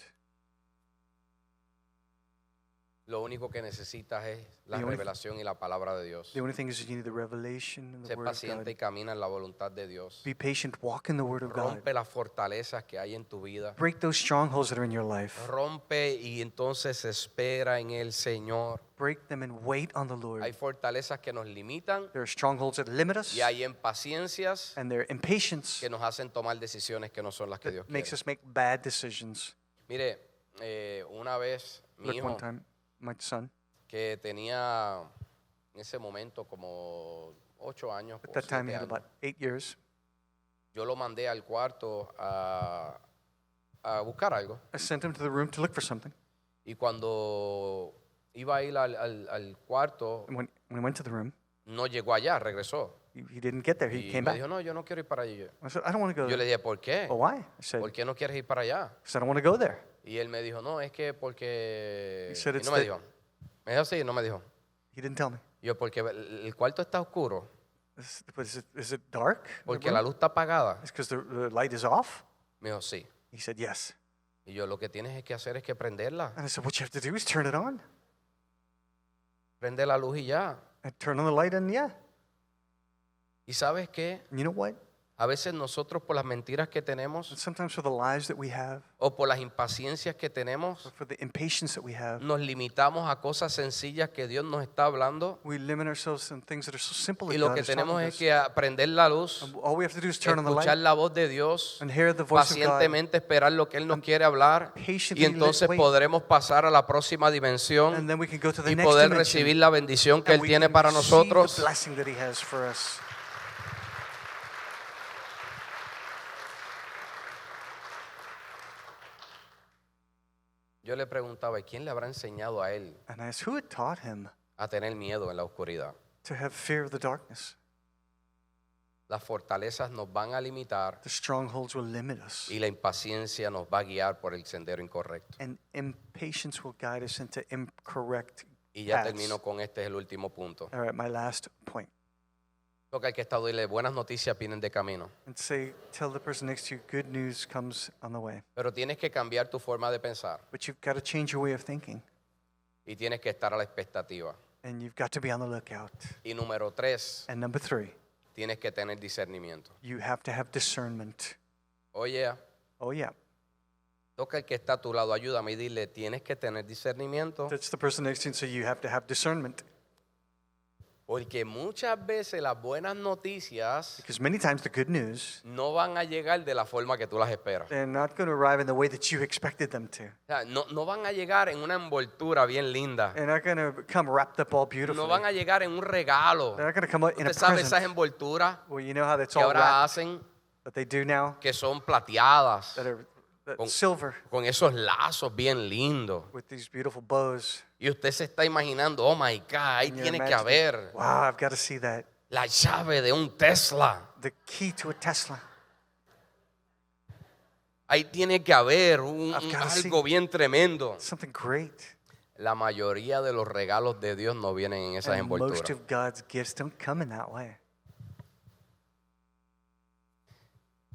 Lo único que necesitas es la The only- revelación y la palabra de Dios. The only thing is that you need the revelation and the Sé Word of paciente y God. camina en la voluntad de Dios. Be patient, walk in the Word of God. Rompe las fortalezas que hay en tu vida. Break those strongholds that are in your life. Rompe y entonces espera en el Señor. Break them and wait on the Lord. Hay fortalezas que nos limitan There are strongholds that limit us, y hay impaciencias and there are impatience que nos hacen tomar decisiones que no son las que Dios that makes quiere. us make bad decisions. Mire, una vez mi Like one hijo, time, my son, que tenía en ese momento como 8 años, at o that time he 7 had años, about 8 years, yo lo mandé al cuarto a buscar algo. I sent him to the room to look for something. Y cuando iba a ir al cuarto, And when he went to the room, no llegó allá, regresó. he didn't get there. He Y came me back. dijo, no, yo no quiero ir para allá. I said, I don't want to go Yo le there. dije, ¿por qué? Well, why? I said, ¿Por qué no quieres ir para allá? because I don't want to go there. Y él me dijo, no, es que porque... He said Y it's no me the- dijo. Me dijo sí, no me dijo. He didn't tell me. Yo, porque el cuarto está oscuro, Is it dark? the porque room? la luz está apagada. It's because the light is off? Me dijo, sí. He said, yes. Y yo, lo que tienes que hacer es que prenderla. And I said, what you have to do is turn it on. Prende la luz y ya. And turn on the light and yeah. ¿Y sabes qué? And you know what? A veces nosotros por las mentiras que And tenemos sometimes for the lies that we have, o por las impaciencias que tenemos, or for the impatience that we have, nos limitamos a cosas sencillas que Dios nos está hablando. we limit ourselves in things that are so simple that Y lo God que is talking tenemos to es us. que prender la luz, And all we have to do is turn on the escuchar light la voz de Dios, and hear the voice of God. pacientemente esperar lo que Él nos quiere hablar, Patiently y entonces wait. podremos pasar a la próxima And dimensión then we can go to the y next poder dimension. recibir la bendición que And Él we tiene can para receive nosotros. the blessing that He has for us. Yo le preguntaba, ¿y quién le habrá enseñado a él And I asked, who had taught him a tener miedo en la oscuridad? to have fear of the darkness? Las fortalezas nos van a limitar The strongholds will limit us. y la impaciencia nos va a guiar por el sendero incorrecto. And impatience will guide us into incorrect Y ya paths. termino con este, es el último punto. All right, my last point. Toca al que está dile, buenas noticias vienen de camino. And tell the person next to you, good news comes on the way. Pero tienes que cambiar tu forma de pensar But you've got to change your way of thinking. y tienes que estar a la expectativa. And you've got to be on the lookout. Y número 3, And number 3, tienes que tener discernimiento. you have to have discernment. Oye, Oh, yeah. toca al que está a tu lado, ayúdame y dile, tienes que tener discernimiento. That's the person next to you, and so you have to have discernment. Porque muchas veces las buenas noticias Because many times the good news, no van a llegar de la forma que tú las esperas. they're not going to arrive in the way that you expected them to. O sea, no van a llegar en una envoltura bien linda. They're not going to come wrapped up all No beautifully. van a llegar en un regalo. They're not going to come out in a Usted sabe esas present. envolturas Well, you know how that's que all ahora wrapped, hacen that they do now, que son plateadas that Con- silver con esos lazos bien lindos. with these beautiful bows. Y usted se está imaginando, oh my God, ahí And you're tiene que imagining, haber wow, I've got to see that. la llave de un Tesla. The key to a Tesla. Ahí tiene que haber I've gotta see. algo bien tremendo. Something great. La mayoría de los regalos de Dios no vienen en esas And most envolturas. of God's gifts don't come in that way.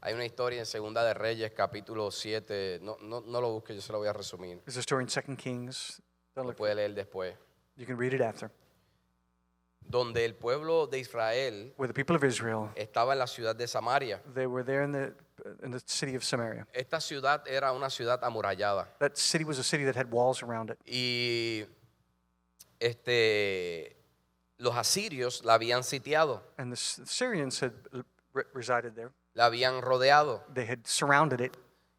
Hay una historia en Segunda de Reyes, capítulo 7. No lo busque, yo se lo voy a resumir. There's a story in 2 Kings. Don't Lo look, puede leer después. you can read it after. Donde el pueblo de Israel Where the people of Israel, estaba en la ciudad de Samaria. they were there in the in the city of Samaria. Esta ciudad era una ciudad amurallada. That city was a city that had walls around it. Y los asirios la habían sitiado, And the Syrians had resided there. la habían rodeado. They had surrounded it.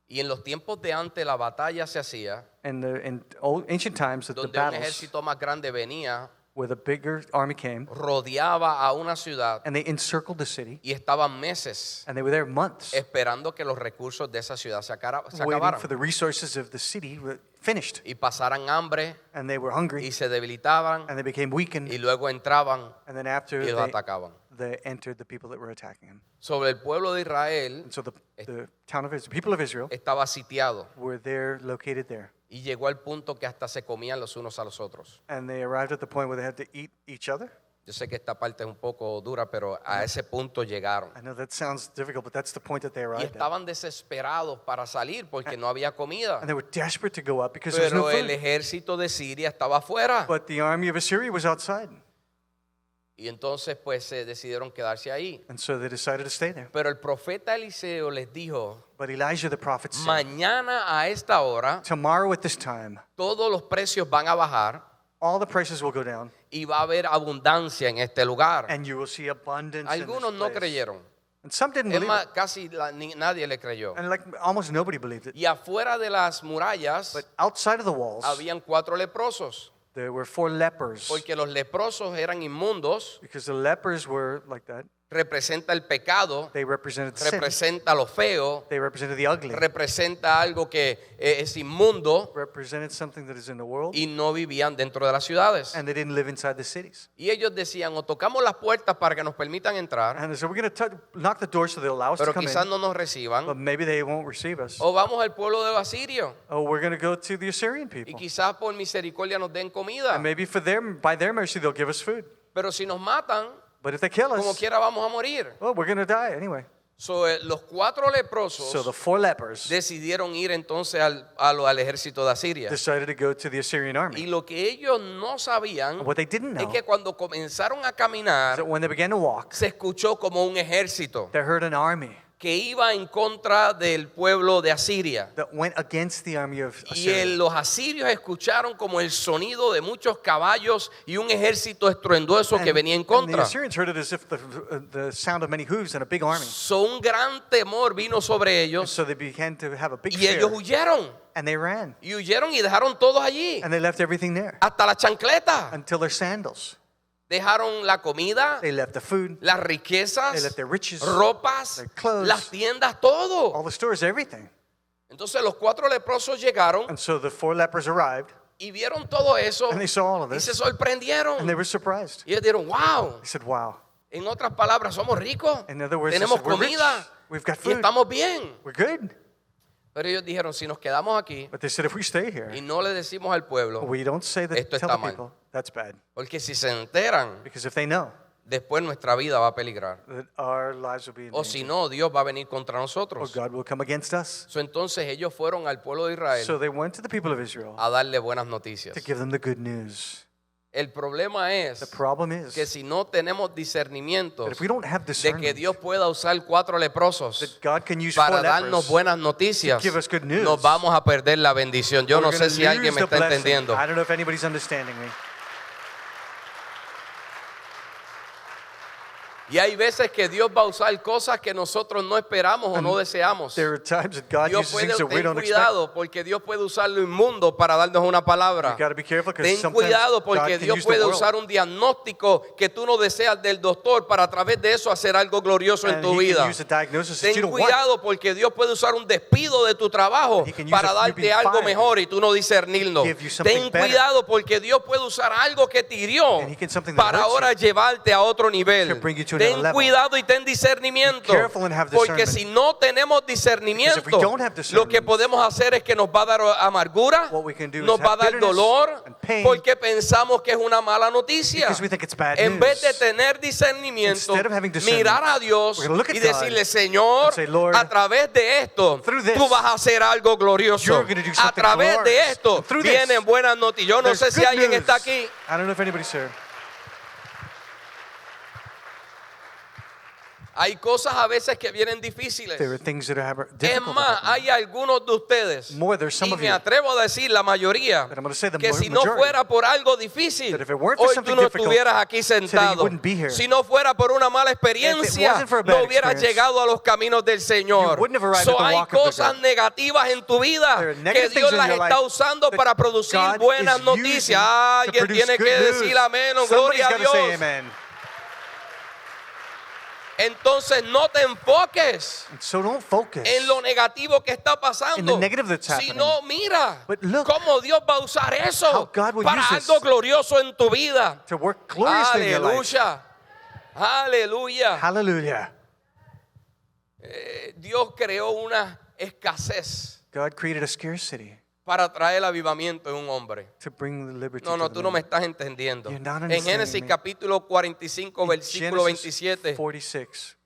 Y en los tiempos de antes la batalla se hacía And in ancient times, the donde un battles, ejército más grande venía, where the bigger army came, rodeaba a una ciudad and they encircled the city, y estaban meses and they were there months, esperando que los recursos de esa ciudad se waiting acabaran for the resources of the city finished. y pasaran hambre And they were y hungry, se debilitaban and they became weakened, y luego entraban and then after y los atacaban. they entered the people that were attacking him. Sobre el pueblo de Israel And so the town of Israel, people of Israel, estaba sitiado were there, located there. y llegó al punto que hasta se comían los unos a los otros. And they arrived at the point where they had to eat each other. Yo sé que esta parte es un poco dura, pero a ese punto llegaron. I know that sounds difficult, but that's the point that they Y arrived at. estaban desesperados para salir porque no había comida. And they were desperate to go up because there was no Pero el food. ejército de Siria estaba afuera. But the army of Assyria was outside. Y entonces pues se decidieron quedarse ahí. And so they decided to stay there. Pero el profeta Eliseo les dijo, But Elijah the prophet said, mañana a esta hora tomorrow at this time, todos los precios van a bajar all the prices will go down, y va a haber abundancia en este lugar. and you will see abundance in Algunos this no place. creyeron. And some didn't Es believe más, it. casi nadie le creyó. And like almost nobody believed it. Y afuera de las murallas But outside of the walls, habían 4 leprosos. there were 4 lepers. Porque los leprosos eran inmundos, Because the lepers were like that. representa el pecado, They represented sin. representa lo feo, They represented the ugly. representa algo que es inmundo Represented something that is in the world. y no vivían dentro de las ciudades. And they didn't live inside the cities. Y ellos decían, o tocamos las puertas para que nos permitan entrar, And so we're going to knock the doors so they'll allow us to pero come quizás in. no nos But reciban, maybe they won't receive us. o vamos al pueblo de los asirios Oh, we're going to go to the Assyrian y people. quizás por misericordia nos den comida. And maybe by their mercy, they'll give us food. Pero si nos matan, But if they kill como us, quiera vamos a morir. well, we're going to die anyway. Los 4 leprosos So the 4 lepers decidieron ir entonces al ejército de Asiria. decided to go to the Assyrian Y army. lo que ellos no sabían What they didn't es know que cuando comenzaron a is caminar, that when they began to walk, se escuchó como un ejército they heard an army que iba en contra del pueblo de Asiria. that went against the army of Y Assyria. los asirios escucharon como el sonido de muchos caballos y un ejército estruendoso que venía en And the contra. Assyrians heard it as if the sound of many hooves and a big army. So un gran temor vino sobre And ellos so they began to have a big y fear. ellos huyeron. And they ran. Y huyeron y dejaron todos allí, And they left everything there hasta la chancleta. until their sandals. Dejaron la comida, They left the food, las they riquezas, left their riches, ropas, their clothes, las tiendas, todo. all the stores, everything. Entonces los 4 leprosos llegaron And so the 4 lepers arrived, y vieron todo eso and they saw all of y se this, sorprendieron. and they were surprised. Y ellos dijeron, wow, They said, wow. en otras palabras, somos ricos, In other words, they tenemos said, we're rich, comida we've got y food, estamos bien. we're good. Pero ellos dijeron, si nos quedamos aquí But they said, if we stay here, y no le decimos al pueblo, we don't say that, Esto tell está the mal. people, that's bad. porque si se enteran, Because if they know después nuestra vida va a peligrar. that our lives will be in O si danger, no, Dios va a venir contra or nosotros. God will come against us. So, entonces ellos fueron al pueblo de Israel So they went to the people of Israel a darle buenas noticias. to give them the good news. El problema The es problem is que si no tenemos discernimiento that if we don't have de que discernment, Dios pueda usar 4 leprosos that God can use 4 para darnos lepers buenas noticias, to give us good news, nos vamos a perder la bendición. Yo no we're sé gonna si alguien lose me the está blessing. entendiendo. I don't know if anybody's understanding me. Y hay veces que Dios va a usar cosas que nosotros no esperamos o no deseamos. There are times that God Dios uses puede, things that we ten don't expect. cuidado porque Dios puede usar lo inmundo para darnos una palabra. You got to be careful because Ten sometimes cuidado God porque can Dios use the puede world. usar un diagnóstico que tú no deseas del doctor para a través de eso hacer algo glorioso en And tu he vida. can use a diagnosis that you Ten don't want. cuidado porque Dios puede usar un despido de tu trabajo He can use para you darte being algo fired, mejor y tú no discernirlo. give you something Ten better. cuidado porque Dios puede usar algo que te hirió And he can something that para hurts ahora you llevarte a otro nivel. to bring you to Ten another level. cuidado y ten discernimiento. Be careful and have Porque discernment. si no tenemos Because if discernimiento, we don't have lo que discernment, podemos hacer es que nos va a dar amargura, what we can do is nos va a have dar bitterness dolor, and pain porque pensamos que es una mala noticia. because we think it's bad En vez de news. tener discernimiento, Instead of having discernment, mirar a Dios we're gonna look at y God decirle, Señor, and say, Lord, a través de esto, through this, tú vas a hacer algo glorioso. you're gonna do A something través de glorious. esto, And through this, vienen buenas noticias. Yo no There's sé si good alguien news. está aquí. I don't know if anybody's here. Hay cosas a veces que vienen difíciles. There are things that are Es difficult. más, about them. hay algunos de ustedes, More, there's some y of me you. atrevo a decir la mayoría, But I'm going to say the que si no majority. fuera por algo difícil, That if it weren't for hoy tú something no difficult, estuvieras aquí today you sentado. wouldn't be here. Si no fuera por una mala experiencia, wasn't for a bad no hubieras experience, llegado a los caminos del Señor. you wouldn't have arrived So at the hay walk of the cosas God. negativas en tu vida There are que negative Dios things in las your está life usando that para producir God buenas is noticias. using to Alguien produce tiene good que news. decir amén o Somebody's gloria a gotta say Dios. amen. Entonces no te enfoques And so don't focus. en lo negativo que está pasando. In the negative that's happening. Sino mira But look cómo Dios va a usar eso how God will para use this algo glorioso en tu vida. to work gloriously in your life. Aleluya. Aleluya. Hallelujah. Dios creó una escasez God created a scarcity para traer el avivamiento en un hombre. to bring the liberty No, to tú the no me man. estás entendiendo. You're not En understanding Génesis me. capítulo 45, In versículo Genesis 27, 46,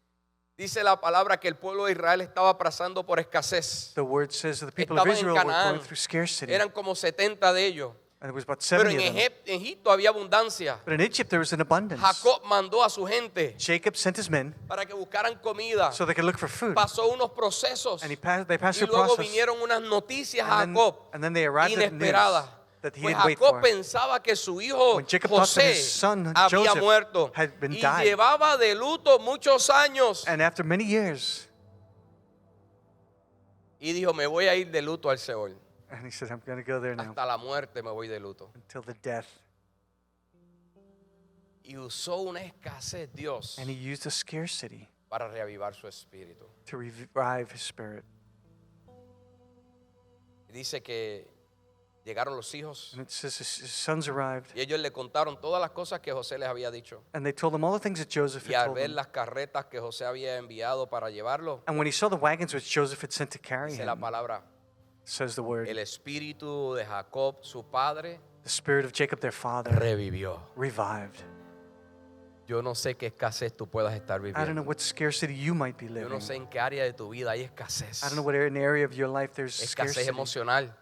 dice la palabra que el pueblo de Israel estaba pasando por escasez. the word says that the people of Estaban en Israel were Canaán. going through scarcity. Eran como 70 de ellos. And it was about Pero 70 en of them. Egipto había abundancia. But in Egypt there was an abundance. Jacob mandó a su gente Jacob sent his men para que buscaran comida. so they could look for food. Pasó unos procesos And they passed y through luego process. vinieron unas noticias a And Jacob then they arrived at news inesperadas. that he Pues didn't wait Jacob for. pensaba que su hijo When Jacob thought that José his son había Joseph muerto had been y died. llevaba de luto muchos años. And after many years, Y dijo, me voy a ir de luto al Seol. and he said, I'm going to go there now Hasta la muerte me voy de luto. until the death. Y usó una escasez Dios And he used a scarcity para reavivar su espíritu. to revive his spirit. Y dice que llegaron los hijos And it says his sons arrived, y ellos le contaron todas las cosas que José les había dicho. and they told him all the things that Joseph Y had al told ver them. las carretas que José había enviado para llevarlo, And when he saw the wagons which Joseph had sent to carry dice la him, palabra, says the word, el espíritu de Jacob, su padre, the spirit of Jacob their father revivió. revived. Yo no sé qué escasez tú puedas estar I don't know viviendo. what scarcity you might be Yo living. no sé en qué área de tu vida hay escasez. I don't know what area of your life there's Escasez scarcity. emocional,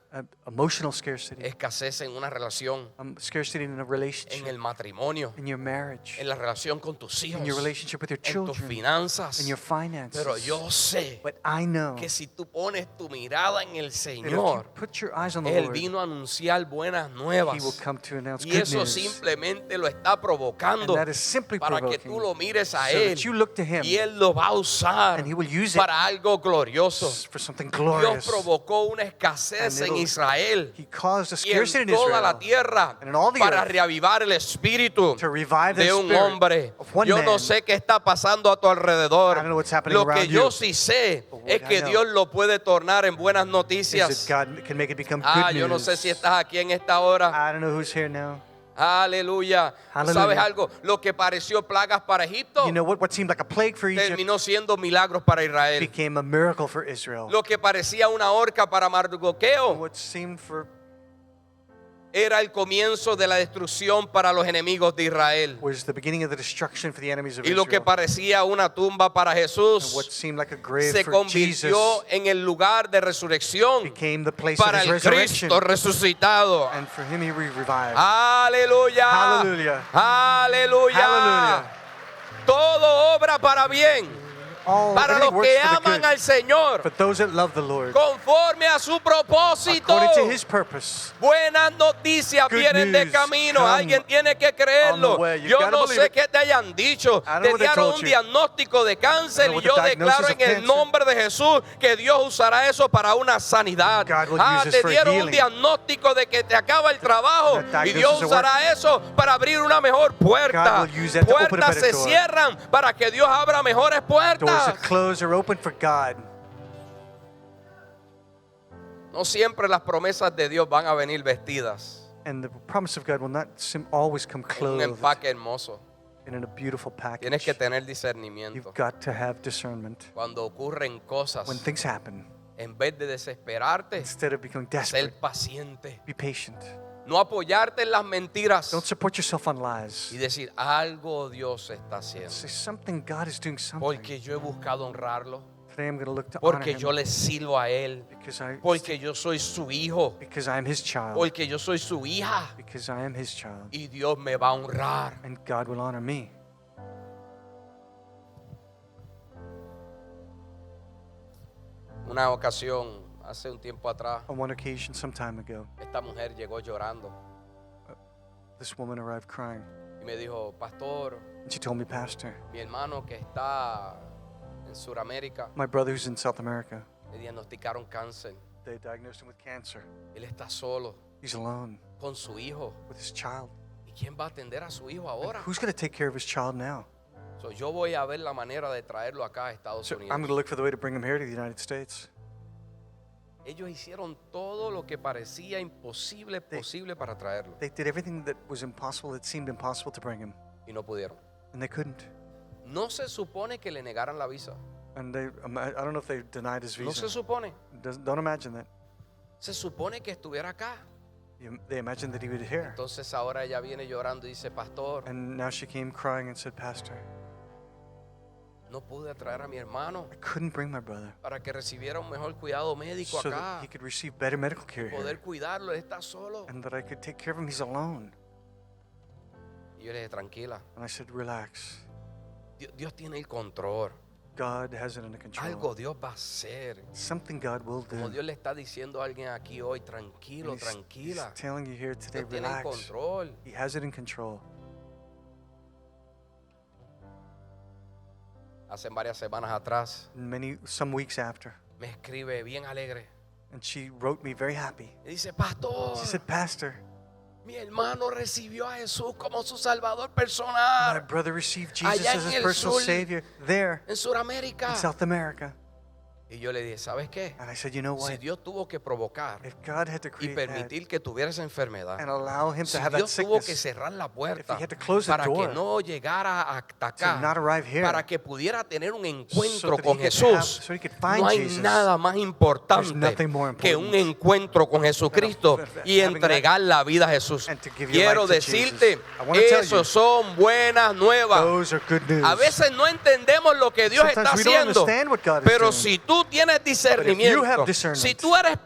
Emotional scarcity. escasez en una relación, Scarcity in a en relationship. el matrimonio, In your marriage. en la relación con tus hijos, In your relationship with your en tus children. finanzas. In your finances. Pero yo sé But I know que si tú pones tu mirada en el that if you Señor, put your eyes on the Él Lord, vino a anunciar buenas He nuevas. will come to announce Y good eso news. simplemente lo está provocando And that is simply para que provoking tú lo mires a so Él. that you look to Him Y Él lo va a usar and He will use it para algo glorioso. for something Dios glorious. provocó una escasez And en it'll- Israel He caused a y en scarcity in toda la Israel tierra and in all the para earth reavivar el espíritu to revive the de un spirit hombre. of one Yo no man. sé qué está pasando a tu alrededor. I don't know what's happening Lo que around yo you. sí sé But what es I que know Dios lo puede tornar en buenas is noticias. that God can make it become Ah, good yo no news. sé si estás aquí en esta hora. I don't know who's here now. Aleluya. Hallelujah. ¿Sabes algo? Lo que pareció plagas para Egipto You know what seemed like a plague for Egypt terminó siendo milagros para Israel. became a miracle for Israel. Lo que parecía una horca para Mardoqueo What seemed for era el comienzo de la destrucción para los enemigos de Israel. was the beginning of the destruction for the enemies of Y lo que Israel. parecía una tumba para And what Jesús seemed like a grave se for Jesus convirtió en el lugar de resurrección became the place para of el his resurrection. Cristo resucitado. And for him he revived. Aleluya. Hallelujah. Aleluya. Hallelujah. Todo obra para bien para Everything los works que for the aman good, al Señor for those that love the Lord, conforme a su propósito. according to his purpose. Buenas noticias Good vienen de news camino. come Alguien tiene que creerlo. on the way. You Yo gotta no believe sé it. qué te hayan dicho. I don't know Te what they dieron told un you. diagnóstico de cáncer I don't know y what yo the declaro diagnosis en of el cancer. nombre de Jesús que Dios usará eso para una sanidad. God will Ah, use this te for dieron un healing. diagnóstico de que te acaba el trabajo That y Dios diagnosis of usará eso para abrir una mejor puerta. God will use that to open a Puertas better se door. cierran para que Dios abra mejores Doors puertas. that close are open for God. No siempre las promesas de Dios van a venir vestidas And the promise of God will not always come en un clothed empaque hermoso. and in a beautiful Tienes que package. tener discernimiento. You've got to have discernment. Cuando ocurren cosas, When things happen, en vez de desesperarte, instead of becoming ser desperate, paciente. be patient. No apoyarte en las mentiras Don't support yourself on lies. y decir algo Dios está haciendo. Say something, God is doing something. Porque yo he buscado honrarlo, Today I'm going to look to honor porque him yo le sirvo a Él, porque yo soy su hijo, because I am his child. porque yo soy su hija Because I am his child. y Dios me va a honrar. And God will honor me. Una ocasión, hace un tiempo atrás, On one occasion, some time ago, esta mujer llegó llorando this woman arrived crying. y me dijo, pastor, And she told me, Pastor, mi hermano que está en Sudamérica, my brother who's in South America, le diagnosticaron cáncer. they diagnosed him with cancer. Él está solo He's alone con su hijo. with his child. ¿Y quién va a atender a su hijo And ahora? who's going to take care of his child now? So, yo voy a ver la manera de traerlo acá a Estados So I'm Unidos. going to look for the way to bring him here to the United States. Ellos hicieron todo lo que parecía imposible posible para traerlo They did everything that was impossible, that seemed impossible to bring him, y no pudieron. and they couldn't. No se supone que le negaran la visa. And I don't know if they denied his No se visa. supone. Don't imagine that. Se supone que estuviera acá. They imagined that he would hear. Entonces ahora ella viene llorando y dice, pastor, And now she came crying and said, Pastor, no pude traer a mi hermano I couldn't bring my brother para que recibiera un mejor cuidado médico so that acá. he could receive better medical care Poder here, cuidarlo, él está solo. and that I could take care of him. He's alone. Y yo le dije, tranquila, And I said, relax. Dios tiene el control. God has it under control. Algo Dios va a hacer. Something God will Como do. Dios le está diciendo a alguien aquí hoy, tranquilo, And he's tranquila. telling you here today, Dios tiene el relax. control. He has it in control. Hace varias semanas atrás Some weeks after, me escribe bien alegre. and she wrote me very happy. Y dice, pastor, She said, Pastor, mi hermano recibió a Jesús como su Salvador my personal brother received Jesus allá as en his el personal sur, Savior there en Sudamérica. in South America. Y yo le dije, ¿sabes qué? And I said, you know Si what? Dios tuvo que provocar If God had to y create that permitir que tuviera esa enfermedad, and allow him si to have that Dios tuvo que sickness cerrar la puerta if he had to close the para que door no llegara hasta to not acá, arrive here, para que pudiera tener un encuentro so that he con could Jesús, so he could find no hay Jesus, nada más there's importante nothing more que un important encuentro con Jesucristo y having entregar la vida a Jesús. and to give your Quiero life to decirte, Jesus. I wanna tell you, esos son buenas nuevas. those are good news. A veces no entendemos lo que Dios Sometimes está we don't haciendo, understand what God is pero doing. si tú tienes have discernimiento, discernment, si tú eres if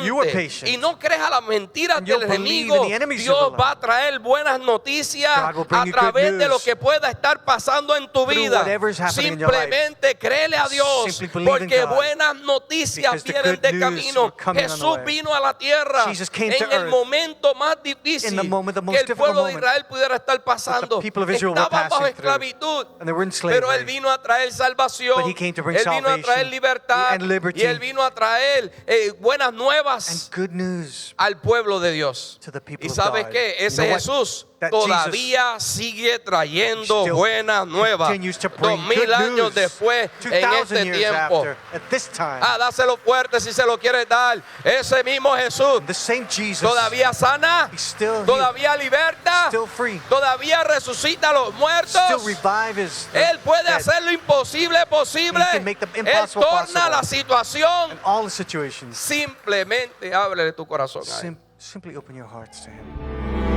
you are paciente patient, y no crees a las mentiras and you del don't believe enemigo, in the enemies of Dios the va a traer buenas noticias God will bring a you través good de lo news que pueda estar pasando en tu through vida. whatever is happening in your life. Simplemente créele a Dios, Simply believe in porque God, buenas noticias because the vienen good de news camino. are coming on the Jesús way. vino a la tierra Jesus came to en el earth momento más difícil in the moment, the most que el difficult pueblo de moment Israel pudiera estar pasando. people of Israel were Estaban bajo passing through, esclavitud, and they were in pero Él slavery. vino a traer salvación. But he came to bring Él vino a traer salvation libertad and liberty. y Él vino a traer buenas And nuevas good news al pueblo de Dios. to the people Y of sabes God. qué, You ese know what? Jesús That todavía sigue trayendo still buenas nuevas. continues to bring 2000 good años news. después, en 2,000 este years tiempo. after, at this time, Dáselo fuerte si se lo quieres dar. Ese mismo Jesús the same Jesus todavía sana, He's still todavía liberta, still free, todavía resucita a los muertos. still revive his Él puede dead, hacer lo imposible posible. He can make the Él impossible torna possible. la situación. in all the situations. Simplemente ábrele tu corazón a Él. Simply open your hearts to Him.